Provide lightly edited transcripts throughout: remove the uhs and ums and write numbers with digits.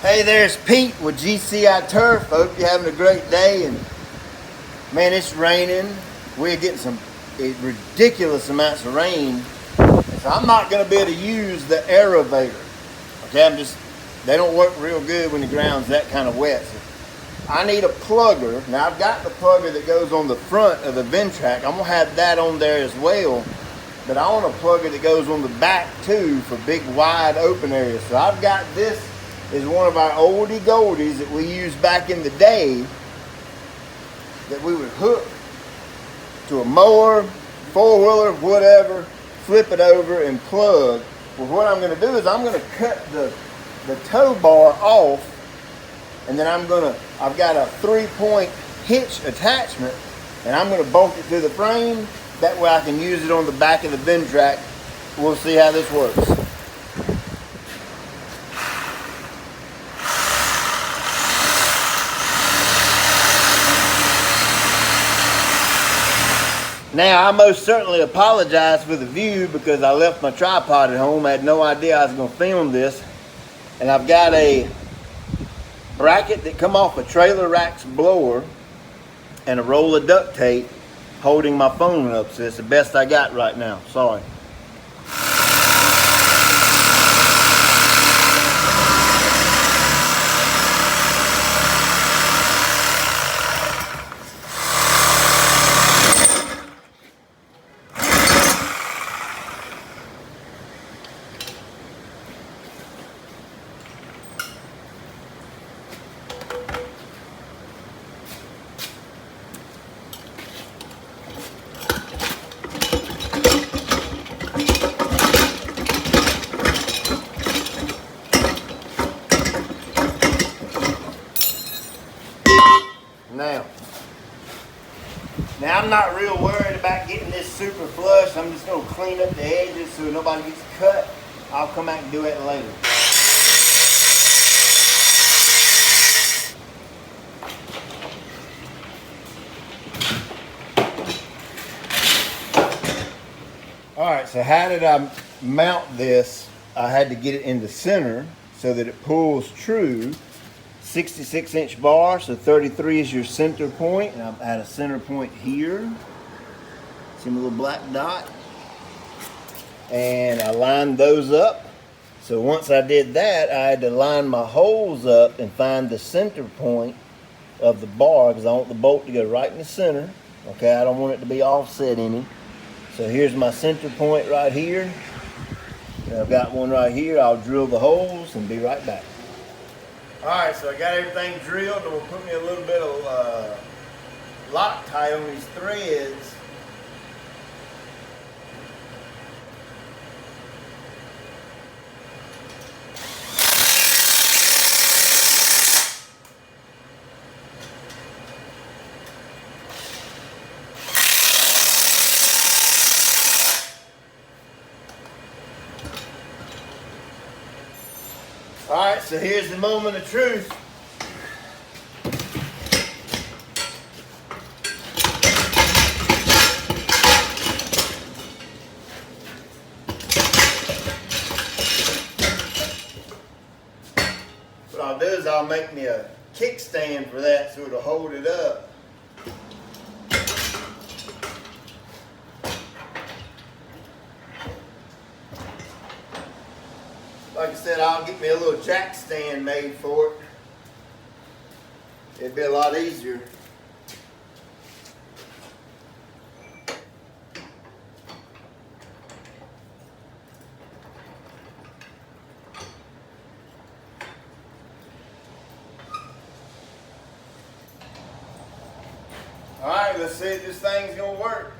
Hey, there's Pete with GCI Turf. Hope you're having a great day. And man, it's raining. We're getting some ridiculous amounts of rain. So I'm not going to be able to use the Aerator. Okay, they don't work real good when the ground's that kind of wet. So I need a plugger. Now I've got the plugger that goes on the front of the Ventrac. I'm going to have that on there as well. But I want a plugger that goes on the back too for big wide open areas. So I've got this. Is one of our oldie goldies that we used back in the day that we would hook to a mower, four-wheeler, whatever, flip it over and plug. Well, what I'm going to do is I'm going to cut the tow bar off, and then I've got a 3-point hitch attachment, and I'm going to bolt it to the frame. That way I can use it on the back of the Ventrac. We'll see how this works. Now, I most certainly apologize for the view because I left my tripod at home. I had no idea I was going to film this. And I've got a bracket that come off a trailer rack's blower and a roll of duct tape holding my phone up. So it's the best I got right now. Sorry. Now I'm not real worried about getting this super flush. I'm just going to clean up the edges so nobody gets cut. I'll come out and do it later. Alright, so how did I mount this? I had to get it in the center so that it pulls true. 66-inch bar, so 33 is your center point, and I'm at a center point here. See my little black dot? And I lined those up. So once I did that, I had to line my holes up and find the center point of the bar because I want the bolt to go right in the center. Okay, I don't want it to be offset any. So here's my center point right here. And I've got one right here. I'll drill the holes and be right back. Alright, so I got everything drilled, and we'll put me a little bit of Loctite on these threads. Alright, so here's the moment of truth. What I'll do is I'll make me a kickstand for that so it'll hold it up. Like I said, I'll get me a little jack stand made for it. It'd be a lot easier. All right, let's see if this thing's gonna work.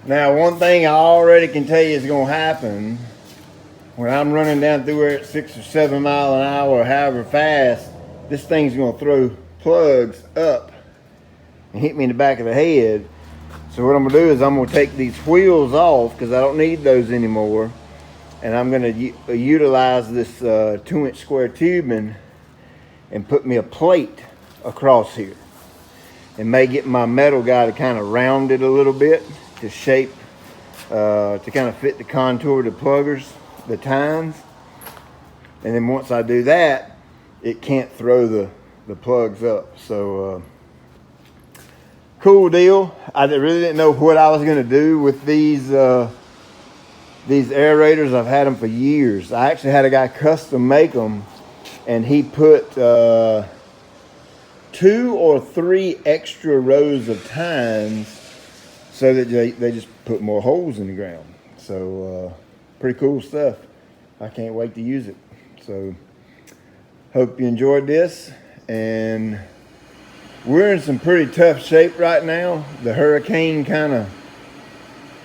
Now, one thing I already can tell you is going to happen when I'm running down through here at 6 or 7 miles an hour or however fast, this thing's going to throw plugs up and hit me in the back of the head. So what I'm going to do is I'm going to take these wheels off because I don't need those anymore. And I'm going to utilize this 2-inch square tubing and put me a plate across here. And may get my metal guy to kind of round it a little bit to shape, to kind of fit the contour of the pluggers, the tines. And then once I do that, it can't throw the plugs up. So cool deal. I really didn't know what I was going to do with these aerators. I've had them for years. I actually had a guy custom make them, and he put 2 or 3 extra rows of tines so that they just put more holes in the ground. So pretty cool stuff. I can't wait to use it. So hope you enjoyed this, and we're in some pretty tough shape right now. The hurricane kind of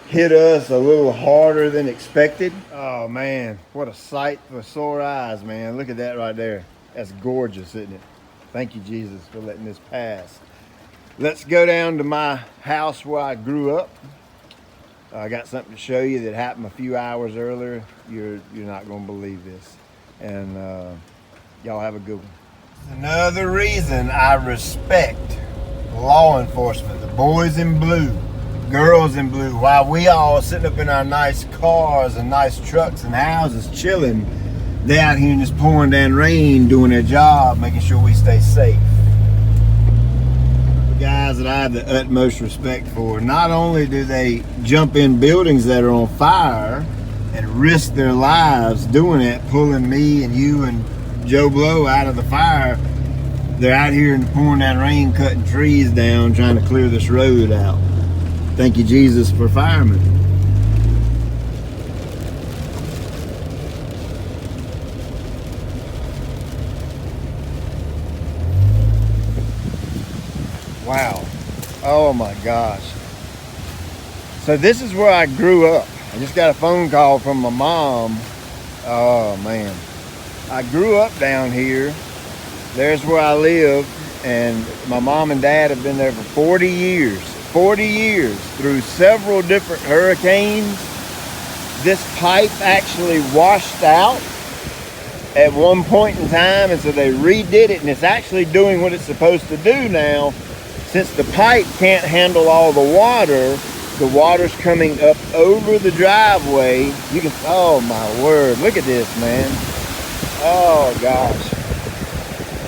hit us a little harder than expected. Oh man, what a sight for sore eyes, man. Look at that right there. That's gorgeous, isn't it? Thank you, Jesus, for letting this pass. Let's go down to my house where I grew up. I got something to show you that happened a few hours earlier. You're not gonna believe this. And y'all have a good one. Another reason I respect law enforcement, the boys in blue, girls in blue, while we all sitting up in our nice cars and nice trucks and houses chilling, they out here in this pouring down rain doing their job, making sure we stay safe. The guys that I have the utmost respect for, not only do they jump in buildings that are on fire and risk their lives doing it, pulling me and you and Joe Blow out of the fire, they're out here in the pouring down rain cutting trees down, trying to clear this road out. Thank you, Jesus, for firemen. Wow. Oh my gosh. So this is where I grew up. I just got a phone call from my mom. Oh man. I grew up down here. There's where I live, and my mom and dad have been there for 40 years. 40 years through several different hurricanes. This pipe actually washed out at one point in time, and so they redid it, and it's actually doing what it's supposed to do now. Since the pipe can't handle all the water's coming up over the driveway. You can, oh my word, look at this, man. Oh gosh.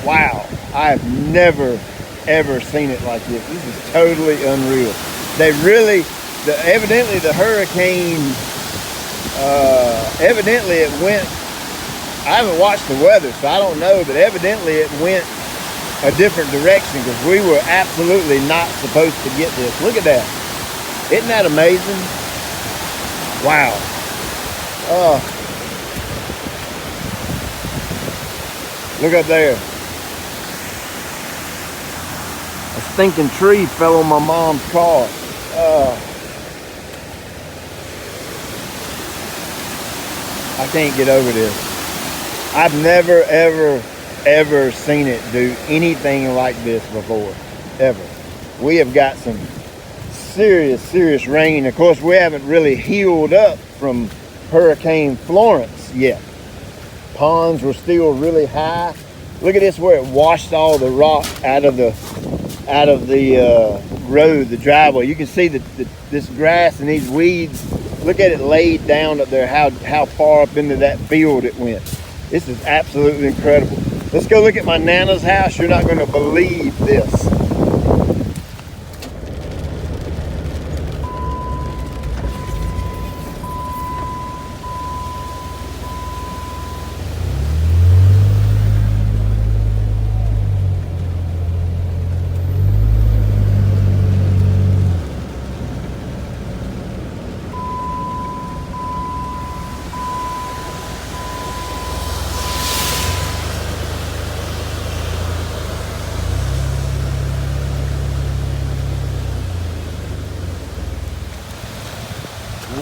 Wow. I have never ever seen it like this. This is totally unreal. They really, evidently the hurricane, evidently it went, I haven't watched the weather, so I don't know, but evidently it went a different direction because we were absolutely not supposed to get this. Look at that. Isn't that amazing? Wow. Look up there. A stinking tree fell on my mom's car. I can't get over this. I've never, ever seen it do anything like this before, ever. We have got some serious rain. Of course, we haven't really healed up from Hurricane Florence yet. Ponds were still really high. Look at this, where it washed all the rock out of the road, the driveway. You can see this grass and these weeds. Look at it laid down up there, how far up into that field it went. This is absolutely incredible. Let's go look at my Nana's house. You're not going to believe this.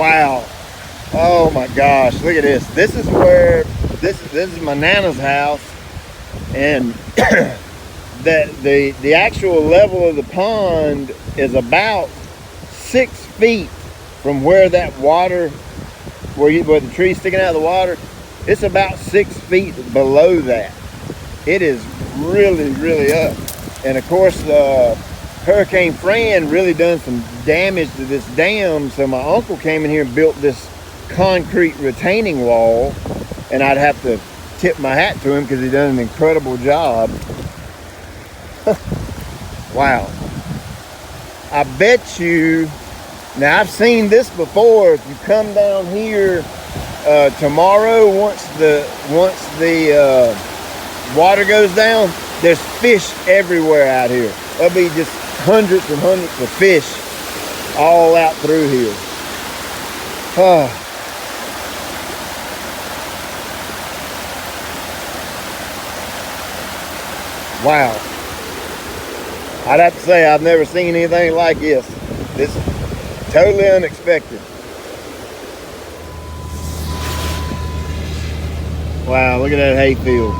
Wow. Oh my gosh, look at this. This is where, this is my Nana's house, and the actual level of the pond is about 6 feet from where that water, where the tree's sticking out of the water. It's about 6 feet below that. It is really, really up. And of course, Hurricane Fran really done some damage to this dam, so my uncle came in here and built this concrete retaining wall, and I'd have to tip my hat to him because he done an incredible job. Wow. I bet you, now I've seen this before, if you come down here tomorrow, once the water goes down, there's fish everywhere out here. There'll be just hundreds and hundreds of fish all out through here. Wow. I'd have to say I've never seen anything like this. This is totally unexpected. Wow, look at that hayfield.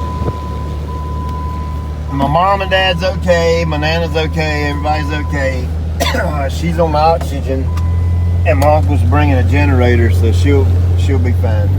My mom and dad's okay, my Nana's okay, everybody's okay. She's on my oxygen, and my uncle's bringing a generator, so she'll be fine.